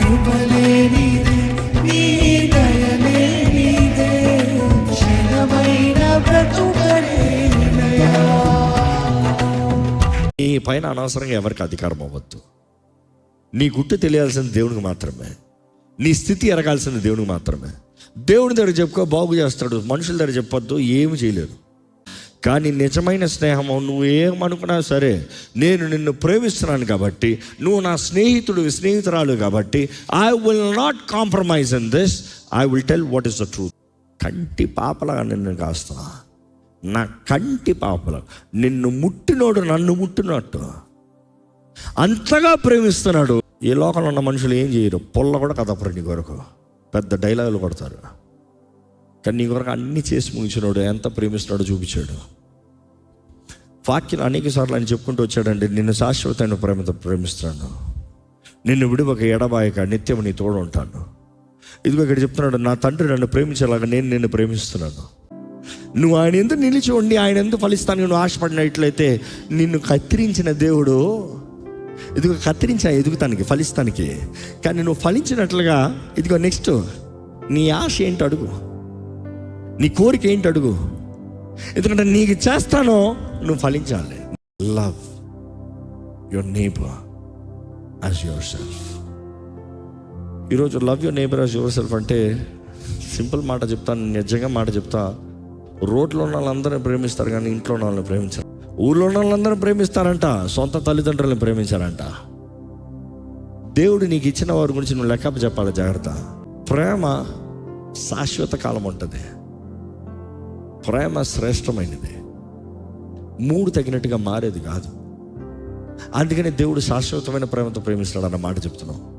కృపలే నీదే, నీ దయలే నీదే, క్షణమైన బ్రతుకలే నిలయా. నీ పైన అనవసరంగా ఎవరికి అధికారం అవ్వద్దు. నీ గుట్టు తెలియాల్సింది దేవునికి మాత్రమే. నీ స్థితి ఎరగాల్సింది దేవునికి మాత్రమే. దేవుని దగ్గర చెప్పుకో, బాగు చేస్తాడు. మనుషుల దగ్గర చెప్పొద్దు, ఏమి చేయలేరు. కానీ నిజమైన స్నేహం, నువ్వు ఏమనుకున్నా సరే, నేను నిన్ను ప్రేమిస్తున్నాను కాబట్టి, నువ్వు నా స్నేహితురాలు కాబట్టి, I will not compromise in this, I will tell what is the truth. కంటి పాపలాగా నిన్ను కాస్తా, నా కంటి పాపలా. నిన్ను ముట్టినోడు నన్ను ముట్టినట్టు అంతగా ప్రేమిస్తున్నాడు. ఈ లోకంలో ఉన్న మనుషులు ఏం చేయరు, పొల్ల కూడా కదపరు నీ కొరకు, పెద్ద డైలాగులు కొడతారు. కానీ నీ కొరకు అన్నీ చేసి ముగించినాడు, ఎంత ప్రేమిస్తున్నాడో చూపించాడు. వాక్యం అనేక సార్లు ఆయన చెప్పుకుంటూ వచ్చాడండి, నిన్ను శాశ్వతమైన ప్రేమతో ప్రేమిస్తున్నాను, నిన్ను విడివక ఎడబాయక నిత్యం నీ తోడు ఉంటాను. ఇదిగో ఇక్కడ చెప్తున్నాడు, నా తండ్రి నన్ను ప్రేమించేలాగా నేను నిన్ను ప్రేమిస్తున్నాను. నువ్వు ఆయన ఎందుకు నిలిచి ఉండి ఆయన ఎందుకు ఫలిస్తాను నువ్వు ఆశపడినట్లయితే, నిన్ను కత్తిరించిన దేవుడు ఇదిగో కత్తిరించా ఎదుగుతానికి, ఫలిస్తానికి. కానీ నువ్వు ఫలించినట్లుగా ఇదిగో నెక్స్ట్ నీ ఆశ ఏంటి అడుగు, నీ కోరిక ఏంటి అడుగు. ఎందుకంటే నీకు చేస్తానో నువ్వు ఫలించాలి. Love your neighbour as yourself. ఈరోజు love your neighbour as yourself అంటే సింపుల్ మాట చెప్తాను, నిజంగా మాట చెప్తా. రోడ్లో ఉన్న వాళ్ళందరినీ ప్రేమిస్తారు కానీ ఇంట్లో ఉన్న వాళ్ళని ప్రేమించారు. ఊళ్ళో ఉన్న వాళ్ళందరూ ప్రేమిస్తారంట, సొంత తల్లిదండ్రులను ప్రేమించారంట. దేవుడు నీకు ఇచ్చిన వారి గురించి నువ్వు లెక్క చెప్పాలి, జాగ్రత్త. ప్రేమ శాశ్వత కాలం ఉంటుంది. ప్రేమ శ్రేష్టమైనది, మూడు తగినట్టుగా మారేది కాదు. అందుకని దేవుడు శాశ్వతమైన ప్రేమతో ప్రేమిస్తాడు అన్న మాట చెప్తున్నావు.